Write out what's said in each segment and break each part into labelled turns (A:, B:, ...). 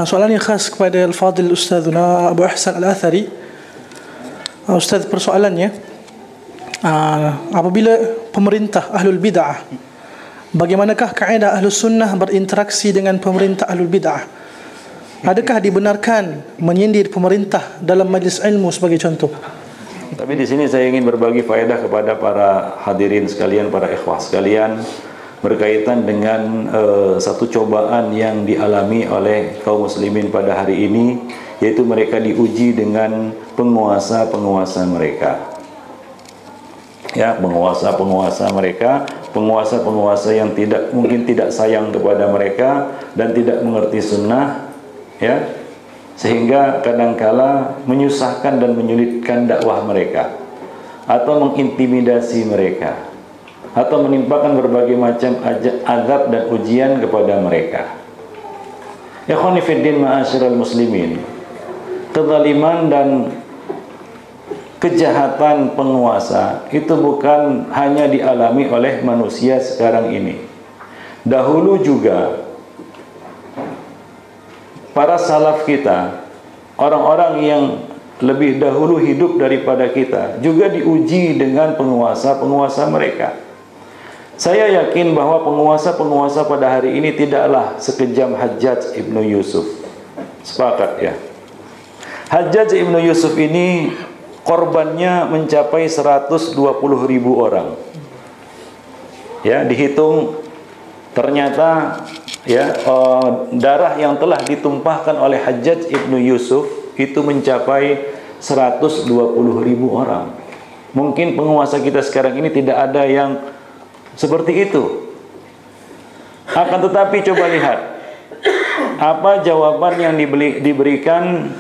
A: Soalan yang khas kepada Al-Fadil Ustazuna Abu Ihsan Al-Athari. Ustaz, persoalannya, apabila pemerintah Ahlul Bid'ah, bagaimanakah kaedah Ahlus Sunnah berinteraksi dengan pemerintah Ahlul Bid'ah? Adakah dibenarkan menyindir pemerintah dalam majlis ilmu sebagai contoh?
B: Tapi di sini saya ingin berbagi faedah kepada para hadirin sekalian, para ikhwah sekalian, berkaitan dengan satu cobaan yang dialami oleh kaum muslimin pada hari ini, yaitu mereka diuji dengan penguasa-penguasa mereka. Ya, penguasa-penguasa mereka, penguasa-penguasa yang mungkin tidak sayang kepada mereka dan tidak mengerti sunnah, ya, sehingga kadangkala menyusahkan dan menyulitkan dakwah mereka, atau mengintimidasi mereka, atau menimpakan berbagai macam azab dan ujian kepada mereka. Ikhwani fiddin ma'asyiral muslimin, kezaliman dan kejahatan penguasa itu bukan hanya dialami oleh manusia sekarang ini. Dahulu juga para salaf kita, orang-orang yang lebih dahulu hidup daripada kita, juga diuji dengan penguasa-penguasa mereka. Saya yakin bahwa penguasa-penguasa pada hari ini tidaklah sekejam Hajjaj ibnu Yusuf. Sepakat ya? Hajjaj ibnu Yusuf ini korbannya mencapai 120.000 orang. Ya, dihitung ternyata ya, darah yang telah ditumpahkan oleh Hajjaj ibnu Yusuf itu mencapai 120.000 orang. Mungkin penguasa kita sekarang ini tidak ada yang seperti itu. Akan tetapi coba lihat apa jawaban yang diberikan,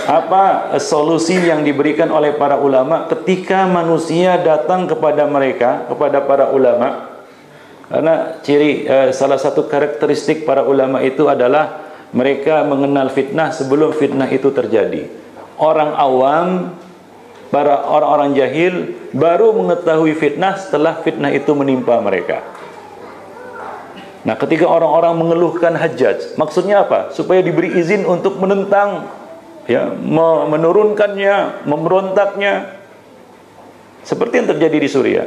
B: apa solusi yang diberikan oleh para ulama ketika manusia datang kepada mereka, kepada para ulama. Karena salah satu karakteristik para ulama itu adalah mereka mengenal fitnah sebelum fitnah itu terjadi. Orang awam, para orang-orang jahil baru mengetahui fitnah setelah fitnah itu menimpa mereka. Nah, ketika orang-orang mengeluhkan Hajjaj, maksudnya apa? Supaya diberi izin untuk menentang, ya, menurunkannya, memberontaknya, seperti yang terjadi di Suriah.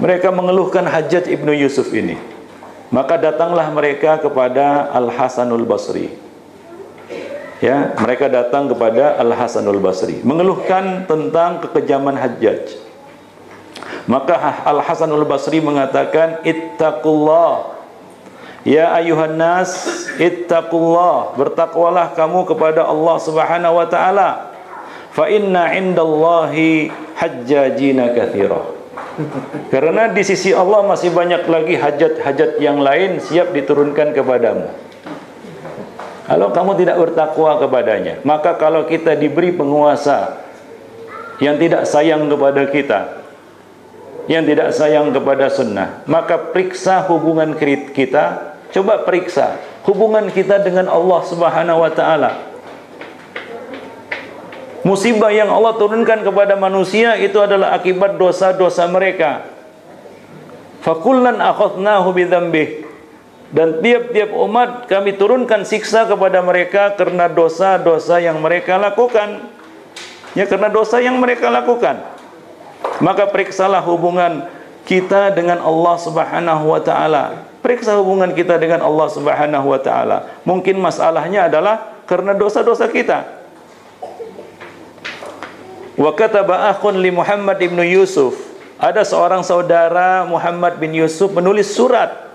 B: Mereka mengeluhkan Hajjaj ibnu Yusuf ini. Maka datanglah mereka kepada Al-Hasanul Basri. Ya, mereka datang kepada Al-Hasanul Basri mengeluhkan tentang kekejaman Hajjaj. Maka Al-Hasanul Basri mengatakan, ittaqullah ya ayuhan nas, ittaqullah, bertakwalah kamu kepada Allah Subhanahu wa taala. Fa inna indallahi hajjajina katsira. Karena di sisi Allah masih banyak lagi hajat-hajat yang lain siap diturunkan kepadamu. Kalau kamu tidak bertakwa kepadanya, maka kalau kita diberi penguasa yang tidak sayang kepada kita, yang tidak sayang kepada sunnah, maka periksa hubungan kita. Coba periksa hubungan kita dengan Allah Subhanahu wa taala. Musibah yang Allah turunkan kepada manusia itu adalah akibat dosa-dosa mereka. Fakullan akhadnahu bidzambih. Dan tiap-tiap umat kami turunkan siksa kepada mereka karena dosa-dosa yang mereka lakukan. Ya, karena dosa yang mereka lakukan. Maka periksalah hubungan kita dengan Allah Subhanahu wa taala. Periksa hubungan kita dengan Allah Subhanahu wa taala. Mungkin masalahnya adalah karena dosa-dosa kita. Wa kataba akhun li Muhammad ibnu Yusuf. Ada seorang saudara Muhammad bin Yusuf menulis surat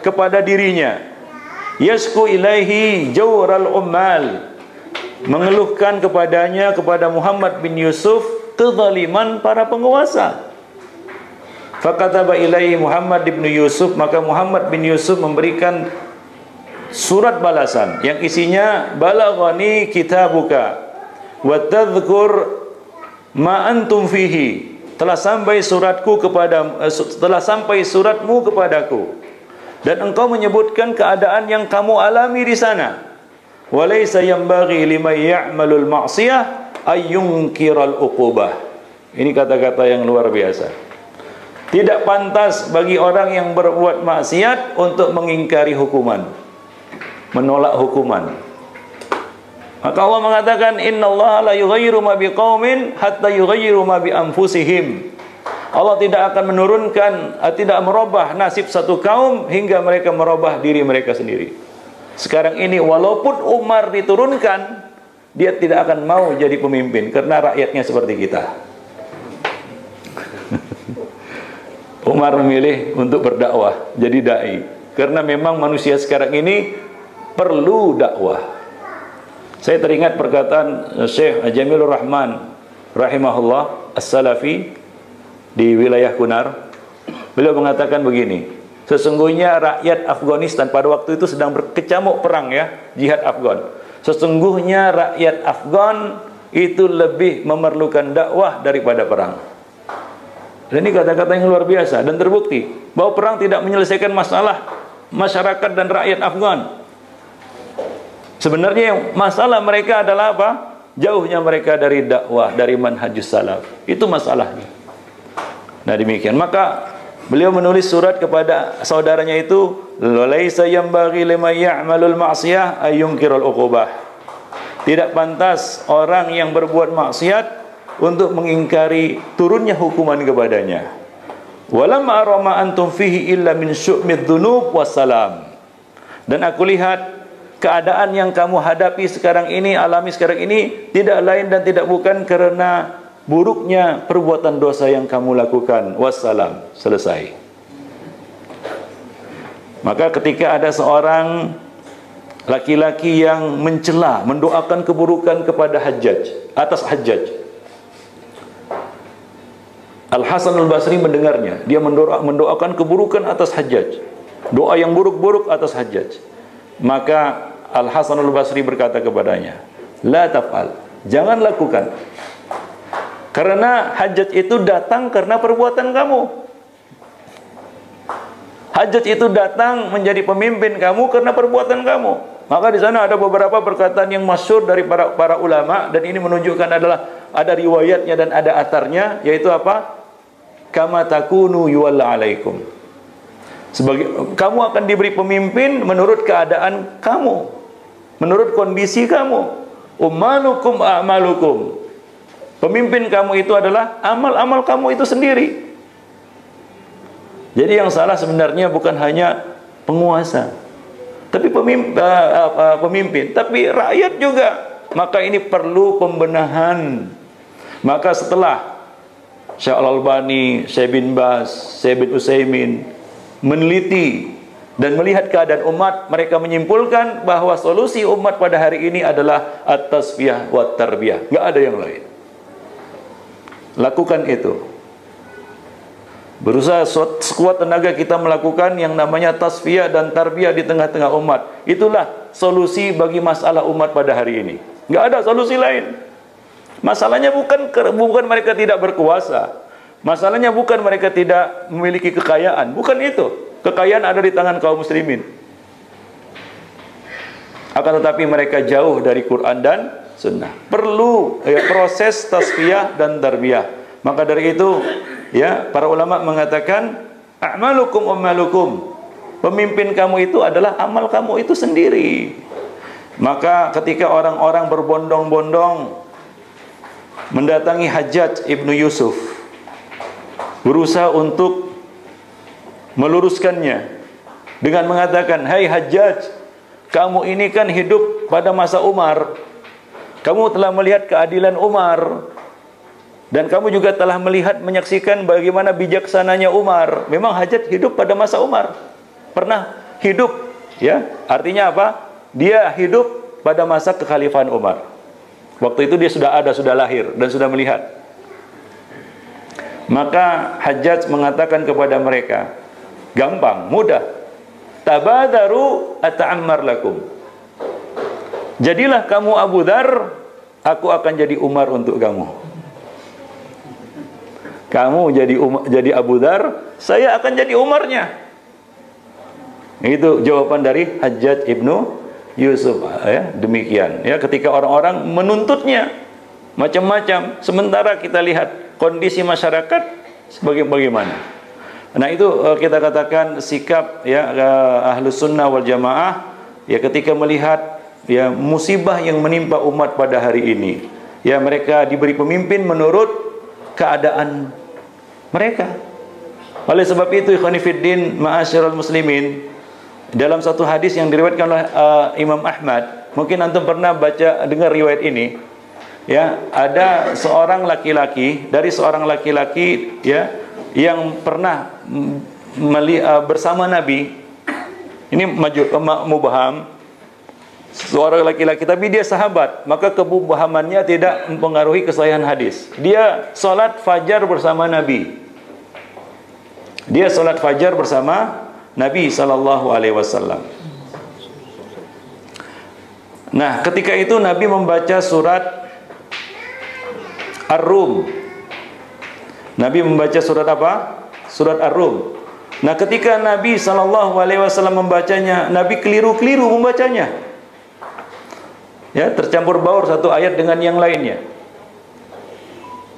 B: kepada dirinya, yasku ilaihi jawral ummal, mengeluhkan kepadanya, kepada Muhammad bin Yusuf, kezaliman para penguasa. Fakataba ilaihi Muhammad bin Yusuf, maka Muhammad bin Yusuf memberikan surat balasan yang isinya, balaghani kitabuka wa tadhkur ma antum fihi, telah sampai suratmu kepadaku, dan engkau menyebutkan keadaan yang kamu alami di sana. Walaysa yanbaghi liman ya'malul ma'siyah ayyunkiral uqubah. Ini kata-kata yang luar biasa. Tidak pantas bagi orang yang berbuat maksiat untuk mengingkari hukuman. menolak hukuman. Maka Allah mengatakan, innallaha la yughayyiru ma biqaumin hatta yughayyiru ma bi anfusihim. Allah tidak akan menurunkan, tidak merubah nasib satu kaum hingga mereka merubah diri mereka sendiri. Sekarang ini walaupun Umar diturunkan, dia tidak akan mau jadi pemimpin karena rakyatnya seperti kita. Umar memilih untuk berdakwah, jadi dai, karena memang manusia sekarang ini perlu dakwah. Saya teringat perkataan Syekh Jamilur Rahman rahimahullah As-Salafi di wilayah Kunar. Beliau mengatakan begini, sesungguhnya rakyat Afghanistan pada waktu itu sedang berkecamuk perang, ya, jihad Afghan. Sesungguhnya rakyat Afghan itu lebih memerlukan dakwah daripada perang. Dan ini kata-kata yang luar biasa dan terbukti bahwa perang tidak menyelesaikan masalah masyarakat dan rakyat Afghan. Sebenarnya masalah mereka adalah apa? Jauhnya mereka dari dakwah, dari manhajus salaf. Itu masalahnya. Nah demikian, maka beliau menulis surat kepada saudaranya itu, laisa yambaghi liman ya'malul ma'siyah ayyunkirul uqubah. Tidak pantas orang yang berbuat maksiat untuk mengingkari turunnya hukuman kepadanya. Walam arama antum fihi illa min syu'mid dzunub wassalam. Dan aku lihat keadaan yang kamu hadapi sekarang ini, alami sekarang ini, tidak lain dan tidak bukan karena buruknya perbuatan dosa yang kamu lakukan. Wassalam. Selesai. Maka ketika ada seorang laki-laki yang mencela, mendoakan keburukan kepada Hajjaj, atas Hajjaj, Al-Hasan Al-Basri mendengarnya. Dia mendoakan keburukan atas Hajjaj, doa yang buruk-buruk atas Hajjaj. Maka Al-Hasan Al-Basri berkata kepadanya, la taf'al, jangan lakukan. Karena Hajjaj itu datang karena perbuatan kamu. Hajjaj itu datang menjadi pemimpin kamu karena perbuatan kamu. Maka di sana ada beberapa perkataan yang masyhur dari para ulama, dan ini menunjukkan adalah ada riwayatnya dan ada atarnya, yaitu apa? Kama takunu yuwalla alaikum. Sebagai kamu akan diberi pemimpin menurut keadaan kamu, menurut kondisi kamu. Ummalukum a'malukum. Pemimpin kamu itu adalah amal-amal kamu itu sendiri. Jadi yang salah sebenarnya bukan hanya penguasa, tapi pemimpin, tapi rakyat juga. Maka ini perlu pembenahan. Maka setelah Syekh Al-Albani, Syekh bin Baz, Syekh bin Utsaimin meneliti dan melihat keadaan umat, mereka menyimpulkan bahwa solusi umat pada hari ini adalah at-tasfiyah wa tarbiyah. Enggak ada yang lain. Lakukan itu. Berusaha sekuat tenaga kita melakukan yang namanya tasfiyah dan tarbiyah di tengah-tengah umat. Itulah solusi bagi masalah umat pada hari ini. Enggak ada solusi lain. Masalahnya bukan mereka tidak berkuasa. Masalahnya bukan mereka tidak memiliki kekayaan. Bukan itu. Kekayaan ada di tangan kaum muslimin. Akan tetapi mereka jauh dari Quran dan Sunnah. Perlu proses tasfiyah dan tarbiyah. Maka dari itu, ya, para ulama mengatakan, a'malukum ummalukum. Pemimpin kamu itu adalah amal kamu itu sendiri. Maka ketika orang-orang berbondong-bondong mendatangi Hajjaj ibnu Yusuf, berusaha untuk meluruskannya dengan mengatakan, hai Hajjaj, kamu ini kan hidup pada masa Umar. Kamu telah melihat keadilan Umar, dan kamu juga telah melihat, menyaksikan bagaimana bijaksananya Umar. Memang Hajjaj hidup pada masa Umar, pernah hidup, ya. Artinya apa? Dia hidup pada masa kekhalifahan Umar. Waktu itu dia sudah ada, sudah lahir dan sudah melihat. Maka Hajjaj mengatakan kepada mereka, gampang, mudah. Tabadaru ata'ammar lakum. Jadilah kamu Abu Dzar, aku akan jadi Umar untuk kamu. Kamu jadi Abu Dzar, saya akan jadi Umarnya. Itu jawaban dari Hajjaj ibnu Yusuf, ya, demikian. Ya, ketika orang-orang menuntutnya macam-macam, sementara kita lihat kondisi masyarakat bagaimana. Nah itu kita katakan sikap, ya, Ahlus Sunnah wal Jamaah ya ketika melihat ya musibah yang menimpa umat pada hari ini. Ya, mereka diberi pemimpin menurut keadaan mereka. Oleh sebab itu, ikhwani fiddin, ma'asyiral muslimin, dalam satu hadis yang diriwayatkan oleh Imam Ahmad, mungkin antum pernah dengar riwayat ini. Ya, ada seorang laki-laki, ya, yang pernah bersama Nabi. Ini mubham, seorang laki-laki, tapi dia sahabat, maka kemubahamannya tidak mempengaruhi kesahihan hadis. Dia salat fajar bersama Nabi. Dia salat fajar bersama Nabi sallallahu alaihi wasallam. Nah, ketika itu Nabi membaca surat Ar-Rum. Nabi membaca surat apa? Surat Ar-Rum. Nah, ketika Nabi sallallahu alaihi wasallam membacanya, Nabi keliru-keliru membacanya. Ya, tercampur baur satu ayat dengan yang lainnya.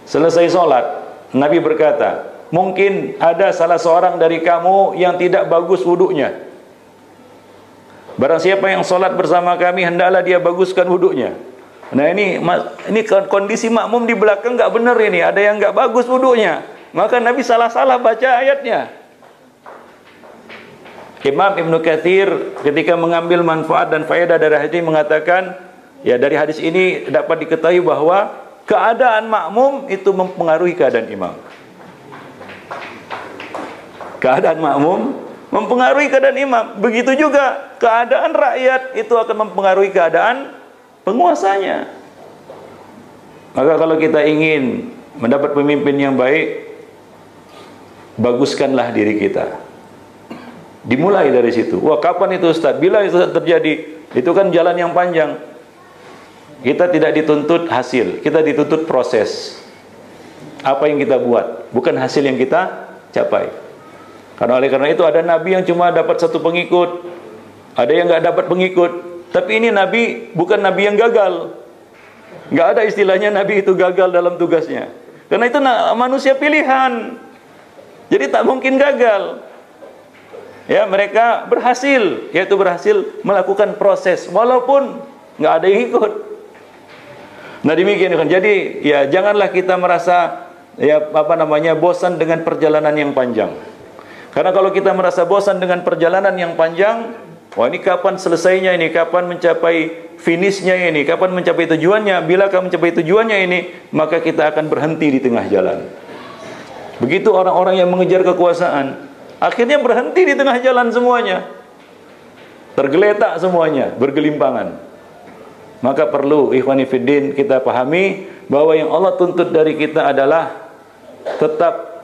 B: Selesai sholat, Nabi berkata, mungkin ada salah seorang dari kamu yang tidak bagus wudunya. Barang siapa yang sholat bersama kami, hendaklah dia baguskan wudunya. Nah, ini kondisi makmum di belakang nggak benar ini, ada yang nggak bagus wudunya. Maka Nabi salah-salah baca ayatnya. Imam Ibnu Katsir ketika mengambil manfaat dan faedah dari hadis ini mengatakan, ya, dari hadis ini dapat diketahui bahwa keadaan makmum itu mempengaruhi keadaan imam. Keadaan makmum mempengaruhi keadaan imam. Begitu juga keadaan rakyat itu akan mempengaruhi keadaan penguasanya. Maka kalau kita ingin mendapat pemimpin yang baik, baguskanlah diri kita. Dimulai dari situ. Wah, kapan itu Ustaz? Bila itu terjadi? Itu kan jalan yang panjang. Kita tidak dituntut hasil, kita dituntut proses. Apa yang kita buat, bukan hasil yang kita capai. Karena oleh karena itu ada nabi yang cuma dapat satu pengikut, ada yang nggak dapat pengikut. Tapi ini nabi bukan nabi yang gagal. Nggak ada istilahnya nabi itu gagal dalam tugasnya. Karena itu manusia pilihan. Jadi tak mungkin gagal. Ya, mereka berhasil, yaitu berhasil melakukan proses walaupun nggak ada yang ikut. Nah, demikian kan. Jadi ya janganlah kita merasa bosan dengan perjalanan yang panjang. Karena kalau kita merasa bosan dengan perjalanan yang panjang, wah, ini kapan selesainya ini, kapan mencapai finishnya ini, kapan mencapai tujuannya. Bila kamu mencapai tujuannya ini, maka kita akan berhenti di tengah jalan. Begitu orang-orang yang mengejar kekuasaan, akhirnya berhenti di tengah jalan semuanya. Tergeletak semuanya, bergelimpangan. Maka perlu ikhwani fiddin kita pahami bahwa yang Allah tuntut dari kita adalah tetap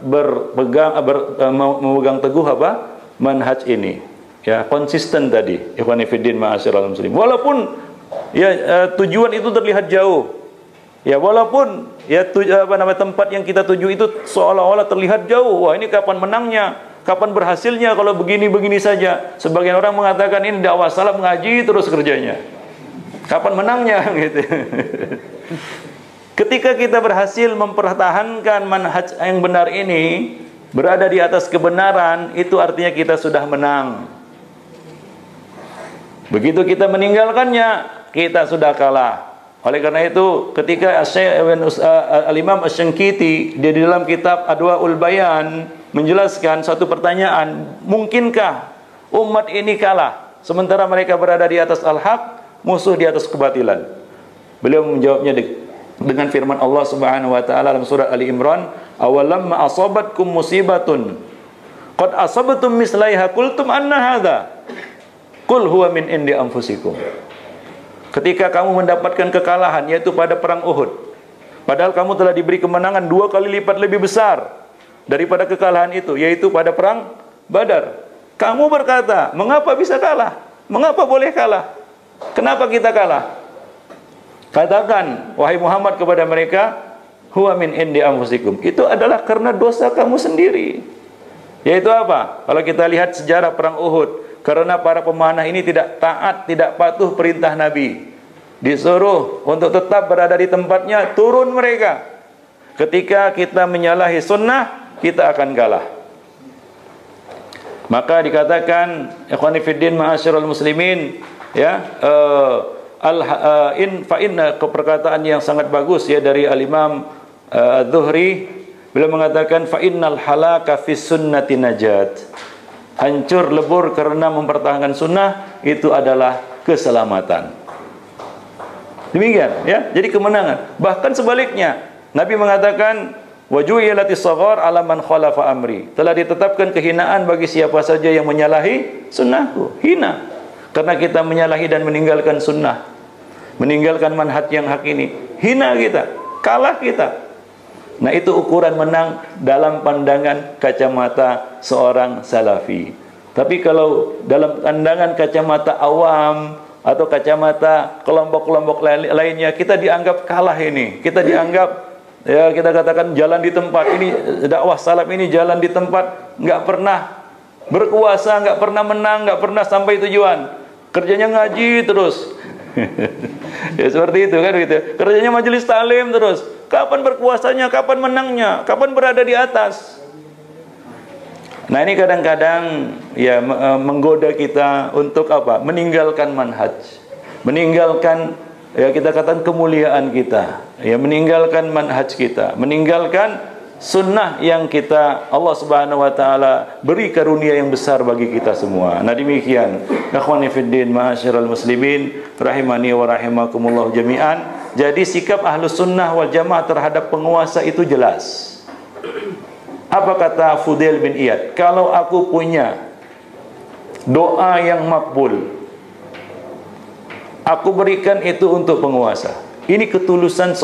B: memegang teguh apa? Manhaj ini. Ya, konsisten tadi, ikhwani fiddin ma'asyiral muslimin. Walaupun ya tujuan itu terlihat jauh. Ya, walaupun ya tempat yang kita tuju itu seolah-olah terlihat jauh. Wah, ini kapan menangnya? Kapan berhasilnya kalau begini-begini saja? Sebagian orang mengatakan ini dakwah salaf, ngaji terus kerjanya. Kapan menangnya gitu. Ketika kita berhasil mempertahankan manhaj yang benar ini, berada di atas kebenaran, itu artinya kita sudah menang. Begitu kita meninggalkannya, kita sudah kalah. Oleh karena itu, ketika Al-Imam Asy-Syanqiti di dalam kitab Adwaul Bayan menjelaskan satu pertanyaan, mungkinkah umat ini kalah sementara mereka berada di atas al-haq, musuh di atas kebatilan? Beliau menjawabnya dengan firman Allah Subhanahu wa taala dalam surat Ali Imran, awalam asabatkum musibatun qad asabtum mislaiha qultum anna hadza qul huwa min indi anfusikum. Ketika kamu mendapatkan kekalahan, yaitu pada perang Uhud, padahal kamu telah diberi kemenangan 2 kali lipat lebih besar daripada kekalahan itu, yaitu pada perang Badar. Kamu berkata, mengapa bisa kalah? Mengapa boleh kalah? Kenapa kita kalah? Katakan, wahai Muhammad, kepada mereka, huwa min indi anfusikum. Itu adalah karena dosa kamu sendiri. Yaitu apa? Kalau kita lihat sejarah perang Uhud, karena para pemanah ini tidak taat, tidak patuh perintah Nabi, disuruh untuk tetap berada di tempatnya, turun mereka. Ketika kita menyalahi sunnah, kita akan kalah. Maka dikatakan, ikhwani fiddin ma'asyiral muslimin, ya, perkataan yang sangat bagus ya dari Al-Imam Az-Zuhri, beliau mengatakan fa innal halaka fis sunnati najat. Hancur lebur karena mempertahankan sunnah itu adalah keselamatan. Demikian ya, jadi kemenangan. Bahkan sebaliknya, Nabi mengatakan waju'ilatis shaghar ala man khalafa amri. Telah ditetapkan kehinaan bagi siapa saja yang menyalahi sunnahku. Hina karena kita menyalahi dan meninggalkan sunnah, meninggalkan manhaj yang hak ini. Hina kita, kalah kita. Nah, itu ukuran menang dalam pandangan kacamata seorang salafi. Tapi kalau dalam pandangan kacamata awam atau kacamata kelompok-kelompok lainnya, kita dianggap kalah ini. Kita dianggap, ya kita katakan jalan di tempat. Ini dakwah salaf ini jalan di tempat, nggak pernah berkuasa, nggak pernah menang, nggak pernah sampai tujuan. Kerjanya ngaji terus. Ya seperti itu kan gitu. Kerjanya majelis taklim terus. Kapan berkuasanya, kapan menangnya, kapan berada di atas. Nah, ini kadang-kadang ya menggoda kita untuk apa? Meninggalkan manhaj. Meninggalkan ya kita katakan kemuliaan kita. Ya meninggalkan manhaj kita, meninggalkan sunnah yang kita Allah Subhanahu wa taala beri karunia yang besar bagi kita semua. Nah, demikian ikhwani fiddin ma'asyiral muslimin rahimani wa rahimakumullah jami'an. Jadi sikap Ahlus Sunnah wal Jamaah terhadap penguasa itu jelas. Apa kata Fudail bin Iyad? Kalau aku punya doa yang makbul, aku berikan itu untuk penguasa. Ini ketulusan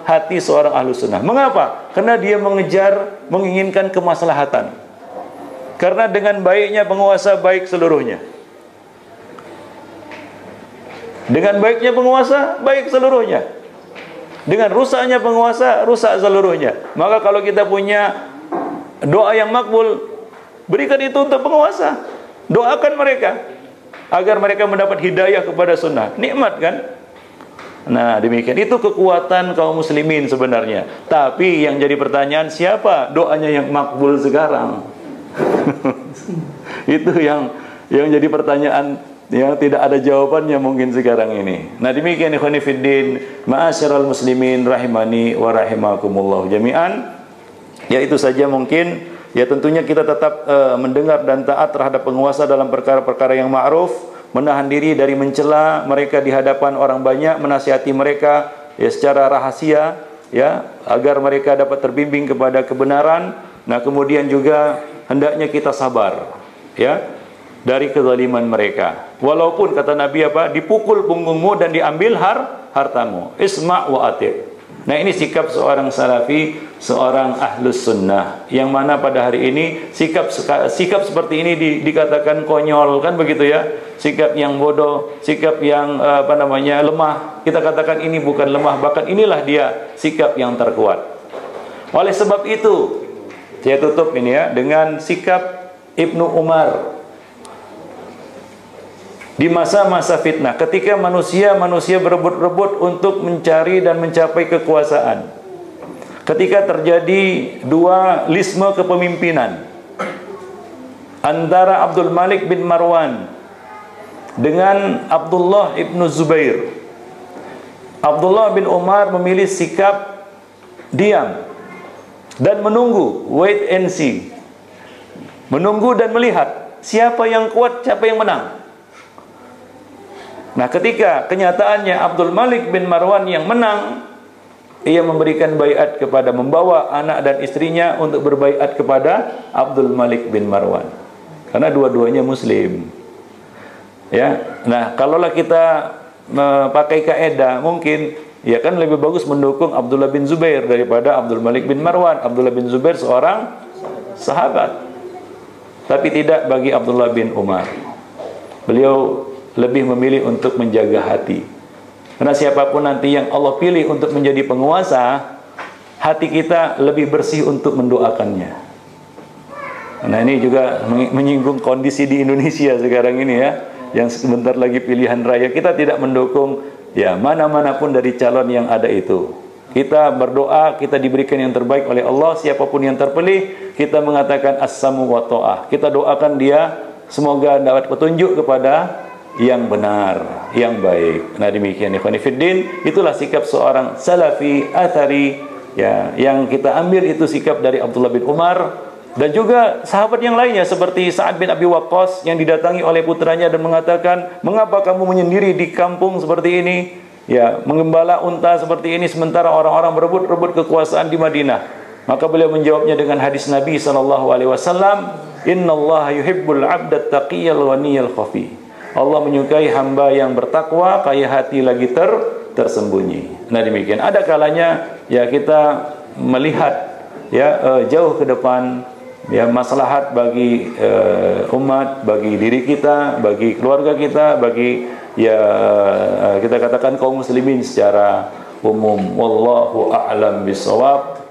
B: hati seorang Ahlus Sunnah. Mengapa? Karena dia menginginkan kemaslahatan. Karena dengan baiknya penguasa baik seluruhnya. Dengan baiknya penguasa baik seluruhnya. Dengan rusaknya penguasa rusak seluruhnya. Maka kalau kita punya doa yang makbul, berikan itu untuk penguasa. Doakan mereka agar mereka mendapat hidayah kepada sunnah. Nikmat kan? Nah, demikian. Itu kekuatan kaum muslimin sebenarnya. Tapi yang jadi pertanyaan, siapa doanya yang makbul sekarang? Itu yang jadi pertanyaan yang tidak ada jawabannya mungkin sekarang ini. Nah, demikian ikhwani fiddin ma'asyiral muslimin rahimani wa rahimakumullah jami'an. Ya, itu saja mungkin. Ya, tentunya kita tetap mendengar dan taat terhadap penguasa dalam perkara-perkara yang ma'ruf, menahan diri dari mencela mereka di hadapan orang banyak, menasihati mereka ya secara rahasia ya agar mereka dapat terbimbing kepada kebenaran. Nah, kemudian juga hendaknya kita sabar ya dari kezaliman mereka. Walaupun kata Nabi apa? Dipukul punggungmu dan diambil hartamu. Isma' wa ati'. Nah, ini sikap seorang salafi, seorang Ahlus Sunnah, yang mana pada hari ini sikap seperti ini dikatakan konyol kan begitu ya. Sikap yang bodoh, sikap yang lemah. Kita katakan ini bukan lemah, bahkan inilah dia sikap yang terkuat. Oleh sebab itu, saya tutup ini ya dengan sikap Ibnu Umar di masa-masa fitnah, ketika manusia berebut-rebut untuk mencari dan mencapai kekuasaan. Ketika terjadi dualisme kepemimpinan antara Abdul Malik bin Marwan dengan Abdullah ibnu Zubair, Abdullah bin Umar memilih sikap diam dan menunggu, wait and see, menunggu dan melihat siapa yang kuat, siapa yang menang. Nah, ketika kenyataannya Abdul Malik bin Marwan yang menang, ia memberikan baiat kepada, membawa anak dan istrinya untuk berbaiat kepada Abdul Malik bin Marwan, karena dua-duanya muslim ya. Nah, kalaulah kita pakai kaidah, mungkin ya kan lebih bagus mendukung Abdullah bin Zubair daripada Abdul Malik bin Marwan. Abdullah bin Zubair seorang sahabat, tapi tidak bagi Abdullah bin Umar. Beliau lebih memilih untuk menjaga hati. Karena siapapun nanti yang Allah pilih untuk menjadi penguasa, hati kita lebih bersih untuk mendoakannya. Nah, ini juga menyinggung kondisi di Indonesia sekarang ini ya, yang sebentar lagi pilihan raya. Kita tidak mendukung ya mana-manapun dari calon yang ada itu. Kita berdoa, kita diberikan yang terbaik oleh Allah. Siapapun yang terpilih, kita mengatakan as-samu wa ta'ah. Kita doakan dia semoga dapat petunjuk kepada yang benar, yang baik. Nah demikian ikhwan fillah, itulah sikap seorang salafi athari ya, yang kita ambil itu sikap dari Abdullah bin Umar dan juga sahabat yang lainnya seperti Sa'ad bin Abi Waqqas yang didatangi oleh putranya dan mengatakan, "Mengapa kamu menyendiri di kampung seperti ini? Ya, mengembala unta seperti ini sementara orang-orang berebut-rebut kekuasaan di Madinah." Maka beliau menjawabnya dengan hadis Nabi sallallahu alaihi wasallam, "Innallaha yuhibbul 'abda at-taqiyyal ghaniyal khafi." Allah menyukai hamba yang bertakwa, kaya hati lagi tersembunyi. Nah demikian. Ada kalanya ya kita melihat ya jauh ke depan ya maslahat bagi umat, bagi diri kita, bagi keluarga kita, bagi ya kita katakan kaum muslimin secara umum. Wallahu a'lam bishawab.